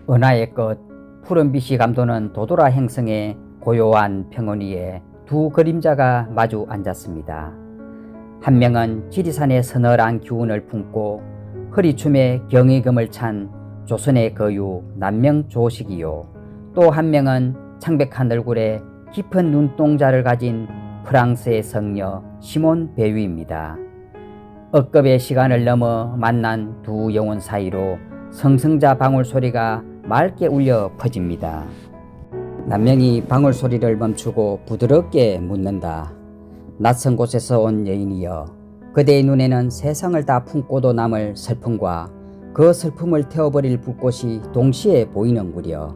은하의 끝 푸른빛이 감도는 도도라 행성의 고요한 평원 위에 두 그림자가 마주 앉았습니다. 한 명은 지리산의 서늘한 기운을 품고 허리춤에 경의금을 찬 조선의 거유 남명조식이요, 또 한 명은 창백한 얼굴에 깊은 눈동자를 가진 프랑스의 성녀 시몬 베유입니다. 억겁의 시간을 넘어 만난 두 영혼 사이로 성성자 방울소리가 맑게 울려 퍼집니다. 남명이 방울소리를 멈추고 부드럽게 묻는다. 낯선 곳에서 온 여인이여, 그대의 눈에는 세상을 다 품고도 남을 슬픔과 그 슬픔을 태워버릴 불꽃이 동시에 보이는구려.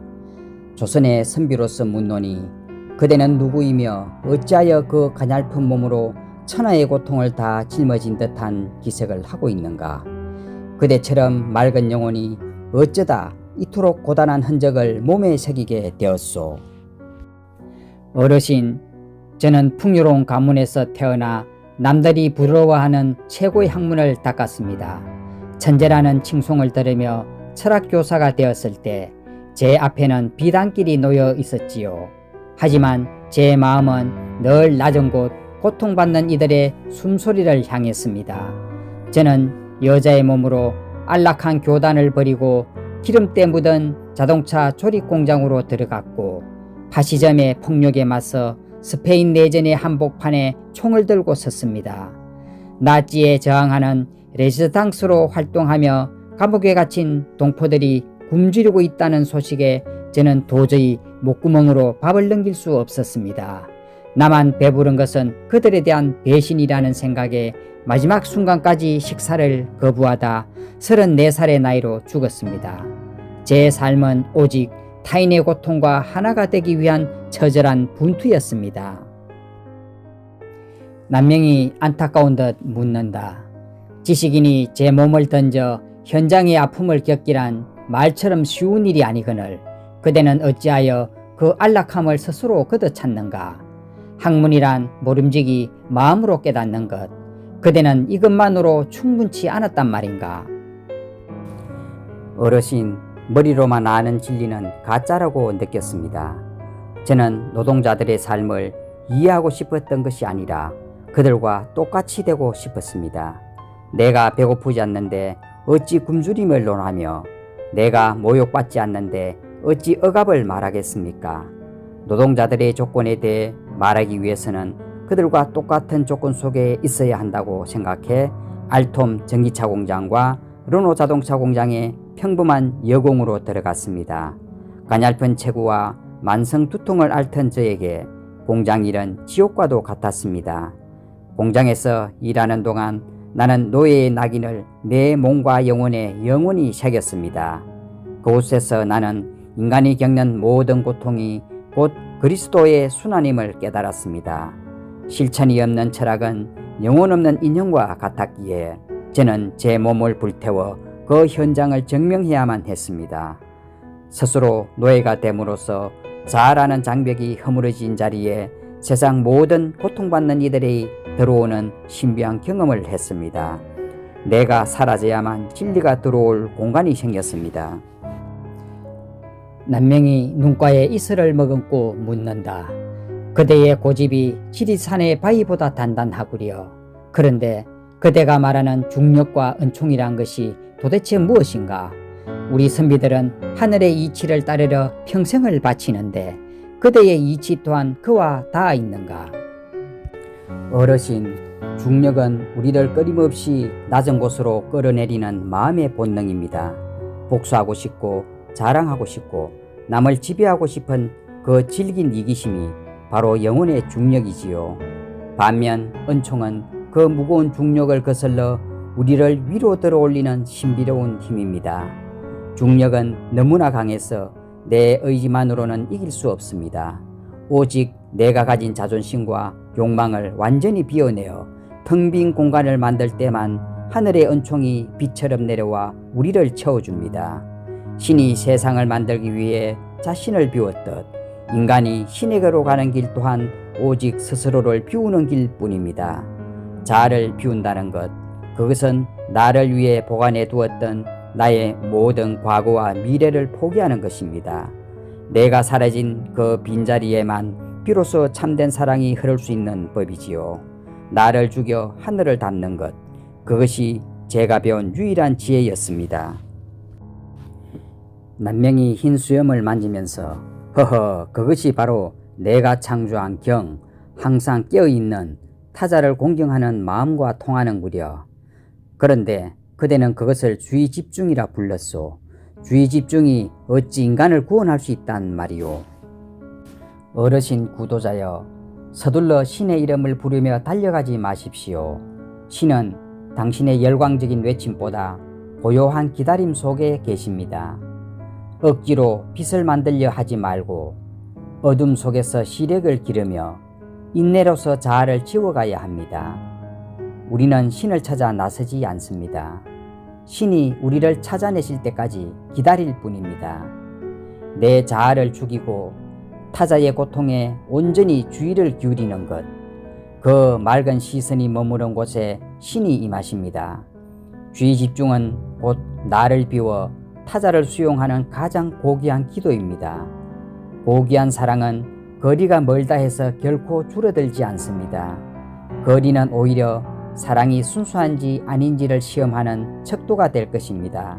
조선의 선비로서 묻노니 그대는 누구이며 어찌하여 그 가냘픈 몸으로 천하의 고통을 다 짊어진 듯한 기색을 하고 있는가. 그대처럼 맑은 영혼이 어쩌다 이토록 고단한 흔적을 몸에 새기게 되었소. 어르신, 저는 풍요로운 가문에서 태어나 남들이 부러워하는 최고의 학문을 닦았습니다. 천재라는 칭송을 들으며 철학교사가 되었을 때 제 앞에는 비단길이 놓여 있었지요. 하지만 제 마음은 늘 낮은 곳 고통받는 이들의 숨소리를 향했습니다. 저는 여자의 몸으로 안락한 교단을 버리고 기름때 묻은 자동차 조립 공장으로 들어갔고, 파시즘의 폭력에 맞서 스페인 내전의 한복판에 총을 들고 섰습니다. 나치에 저항하는 레지스탕스로 활동하며 감옥에 갇힌 동포들이 굶주리고 있다는 소식에 저는 도저히 목구멍으로 밥을 넘길 수 없었습니다. 나만 배부른 것은 그들에 대한 배신이라는 생각에 마지막 순간까지 식사를 거부하다 34살의 나이로 죽었습니다. 제 삶은 오직 타인의 고통과 하나가 되기 위한 처절한 분투였습니다. 남명이 안타까운 듯 묻는다. 지식인이 제 몸을 던져 현장의 아픔을 겪기란 말처럼 쉬운 일이 아니거늘 그대는 어찌하여 그 안락함을 스스로 걷어찼는가. 학문이란 모름지기 마음으로 깨닫는 것, 그대는 이것만으로 충분치 않았단 말인가. 어르신, 머리로만 아는 진리는 가짜라고 느꼈습니다. 저는 노동자들의 삶을 이해하고 싶었던 것이 아니라 그들과 똑같이 되고 싶었습니다. 내가 배고프지 않는데 어찌 굶주림을 논하며, 내가 모욕받지 않는데 어찌 억압을 말하겠습니까? 노동자들의 조건에 대해 말하기 위해서는 그들과 똑같은 조건 속에 있어야 한다고 생각해 알톰 전기차 공장과 르노 자동차 공장에 평범한 여공으로 들어갔습니다. 가냘픈 체구와 만성 두통을 앓던 저에게 공장 일은 지옥과도 같았습니다. 공장에서 일하는 동안 나는 노예의 낙인을 내 몸과 영혼에 영원히 새겼습니다. 그곳에서 나는 인간이 겪는 모든 고통이 곧 그리스도의 순환임을 깨달았습니다. 실천이 없는 철학은 영혼 없는 인형과 같았기에 저는 제 몸을 불태워 그 현장을 증명해야만 했습니다. 스스로 노예가 됨으로써 자아라는 장벽이 허물어진 자리에 세상 모든 고통받는 이들이 들어오는 신비한 경험을 했습니다. 내가 사라져야만 진리가 들어올 공간이 생겼습니다. 남명이 눈가에 이슬을 머금고 묻는다. 그대의 고집이 지리산의 바위보다 단단하구려. 그런데 그대가 말하는 중력과 은총이란 것이 도대체 무엇인가? 우리 선비들은 하늘의 이치를 따르려 평생을 바치는데 그대의 이치 또한 그와 닿아 있는가? 어르신, 중력은 우리를 끊임없이 낮은 곳으로 끌어내리는 마음의 본능입니다. 복수하고 싶고 자랑하고 싶고 남을 지배하고 싶은 그 질긴 이기심이 바로 영혼의 중력이지요. 반면 은총은 그 무거운 중력을 거슬러 우리를 위로 들어올리는 신비로운 힘입니다. 중력은 너무나 강해서 내 의지만으로는 이길 수 없습니다. 오직 내가 가진 자존심과 욕망을 완전히 비워내어 텅 빈 공간을 만들 때만 하늘의 은총이 비처럼 내려와 우리를 채워줍니다. 신이 세상을 만들기 위해 자신을 비웠듯 인간이 신에게로 가는 길 또한 오직 스스로를 비우는 길뿐입니다. 자아를 비운다는 것, 그것은 나를 위해 보관해 두었던 나의 모든 과거와 미래를 포기하는 것입니다. 내가 사라진 그 빈자리에만 비로소 참된 사랑이 흐를 수 있는 법이지요. 나를 죽여 하늘을 닿는 것, 그것이 제가 배운 유일한 지혜였습니다. 남명이 흰 수염을 만지면서 허허, 그것이 바로 내가 창조한 경, 항상 깨어있는 타자를 공경하는 마음과 통하는구려. 그런데 그대는 그것을 주의 집중이라 불렀소. 주의 집중이 어찌 인간을 구원할 수 있단 말이오. 어르신 구도자여, 서둘러 신의 이름을 부르며 달려가지 마십시오. 신은 당신의 열광적인 외침보다 고요한 기다림 속에 계십니다. 억지로 빛을 만들려 하지 말고 어둠 속에서 시력을 기르며 인내로서 자아를 지워가야 합니다. 우리는 신을 찾아 나서지 않습니다. 신이 우리를 찾아내실 때까지 기다릴 뿐입니다. 내 자아를 죽이고 타자의 고통에 온전히 주의를 기울이는 것, 그 맑은 시선이 머무른 곳에 신이 임하십니다. 주의 집중은 곧 나를 비워 타자를 수용하는 가장 고귀한 기도입니다. 고귀한 사랑은 거리가 멀다 해서 결코 줄어들지 않습니다. 거리는 오히려 사랑이 순수한지 아닌지를 시험하는 척도가 될 것입니다.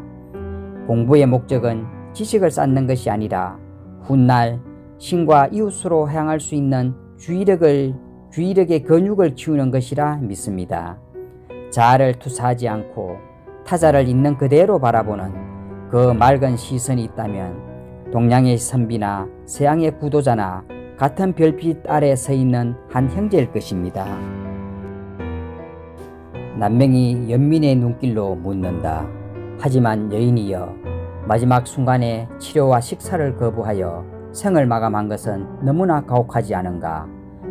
공부의 목적은 지식을 쌓는 것이 아니라 훗날 신과 이웃으로 향할 수 있는 주의력의 근육을 키우는 것이라 믿습니다. 자아를 투사하지 않고 타자를 있는 그대로 바라보는 그 맑은 시선이 있다면 동양의 선비나 서양의 구도자나 같은 별빛 아래 서 있는 한 형제일 것입니다. 남명이 연민의 눈길로 묻는다. 하지만 여인이여, 마지막 순간에 치료와 식사를 거부하여 생을 마감한 것은 너무나 가혹하지 않은가?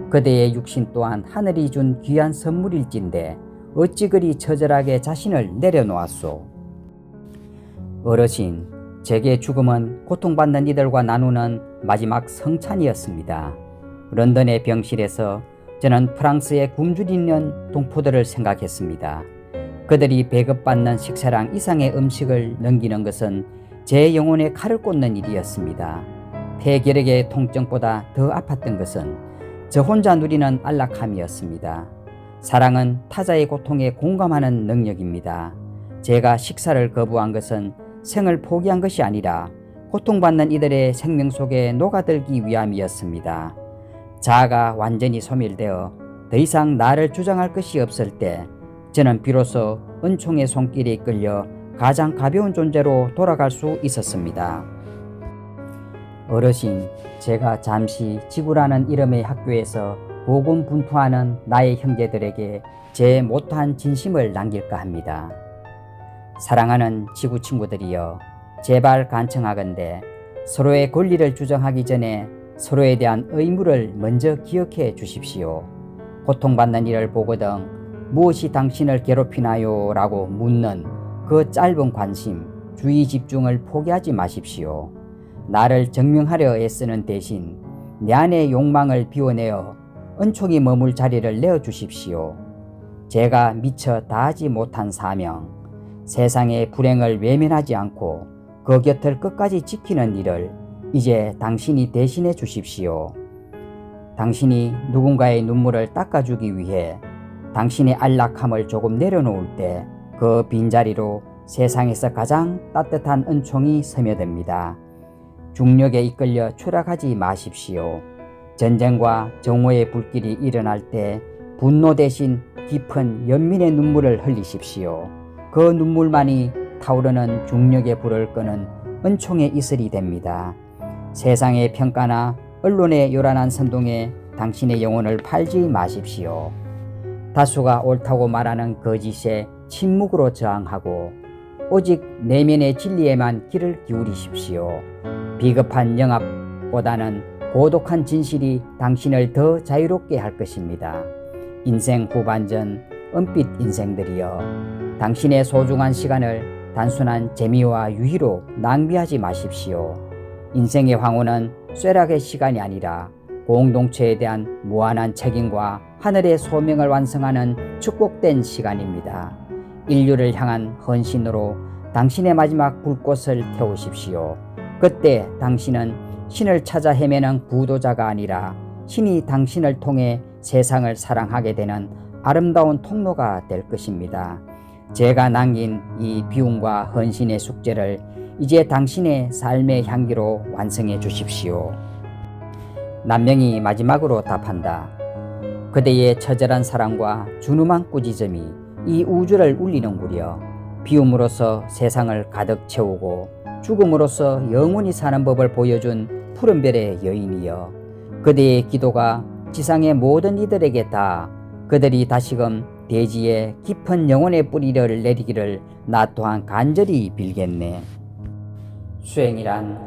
그대의 육신 또한 하늘이 준 귀한 선물일진데 어찌 그리 처절하게 자신을 내려놓았소? 어르신, 제게 죽음은 고통받는 이들과 나누는 마지막 성찬이었습니다. 런던의 병실에서 저는 프랑스의 굶주리는 동포들을 생각했습니다. 그들이 배급받는 식사량 이상의 음식을 넘기는 것은 제 영혼에 칼을 꽂는 일이었습니다. 폐결핵의 통증보다 더 아팠던 것은 저 혼자 누리는 안락함이었습니다. 사랑은 타자의 고통에 공감하는 능력입니다. 제가 식사를 거부한 것은 생을 포기한 것이 아니라 고통받는 이들의 생명 속에 녹아들기 위함이었습니다. 자아가 완전히 소멸되어 더 이상 나를 주장할 것이 없을 때 저는 비로소 은총의 손길에 이끌려 가장 가벼운 존재로 돌아갈 수 있었습니다. 어르신, 제가 잠시 지구라는 이름의 학교에서 고군분투하는 나의 형제들에게 제 못한 진심을 남길까 합니다. 사랑하는 지구 친구들이여, 제발 간청하건대 서로의 권리를 주장하기 전에 서로에 대한 의무를 먼저 기억해 주십시오. 고통받는 이를 보거든 무엇이 당신을 괴롭히나요? 라고 묻는 그 짧은 관심, 주의 집중을 포기하지 마십시오. 나를 증명하려 애쓰는 대신 내 안의 욕망을 비워내어 은총이 머물 자리를 내어주십시오. 제가 미처 다하지 못한 사명, 세상의 불행을 외면하지 않고 그 곁을 끝까지 지키는 일을 이제 당신이 대신해 주십시오. 당신이 누군가의 눈물을 닦아주기 위해 당신의 안락함을 조금 내려놓을 때 그 빈자리로 세상에서 가장 따뜻한 은총이 스며듭니다. 중력에 이끌려 추락하지 마십시오. 전쟁과 정오의 불길이 일어날 때 분노 대신 깊은 연민의 눈물을 흘리십시오. 그 눈물만이 타오르는 중력의 불을 끄는 은총의 이슬이 됩니다. 세상의 평가나 언론의 요란한 선동에 당신의 영혼을 팔지 마십시오. 다수가 옳다고 말하는 거짓에 침묵으로 저항하고 오직 내면의 진리에만 귀를 기울이십시오. 비겁한 영합보다는 고독한 진실이 당신을 더 자유롭게 할 것입니다. 인생 후반전 은빛 인생들이여, 당신의 소중한 시간을 단순한 재미와 유희로 낭비하지 마십시오. 인생의 황혼은 쇠락의 시간이 아니라 공동체에 대한 무한한 책임과 하늘의 소명을 완성하는 축복된 시간입니다. 인류를 향한 헌신으로 당신의 마지막 불꽃을 태우십시오. 그때 당신은 신을 찾아 헤매는 부도자가 아니라 신이 당신을 통해 세상을 사랑하게 되는 아름다운 통로가 될 것입니다. 제가 남긴 이 비움과 헌신의 숙제를 이제 당신의 삶의 향기로 완성해 주십시오. 남명이 마지막으로 답한다. 그대의 처절한 사랑과 준엄한 꾸짖음이 이 우주를 울리는구려. 비움으로써 세상을 가득 채우고 죽음으로써 영원히 사는 법을 보여준 푸른별의 여인이여, 그대의 기도가 지상의 모든 이들에게 다 그들이 다시금 대지에 깊은 영혼의 뿌리를 내리기를 나 또한 간절히 빌겠네. 수행이란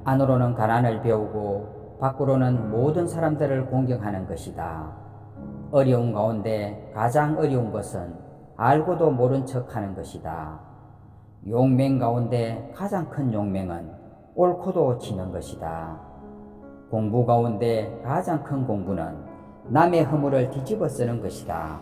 안으로는 가난을 배우고 밖으로는 모든 사람들을 공경하는 것이다. 어려운 가운데 가장 어려운 것은 알고도 모른 척하는 것이다. 용맹 가운데 가장 큰 용맹은 옳고도 지는 것이다. 공부 가운데 가장 큰 공부는 남의 허물을 뒤집어 쓰는 것이다.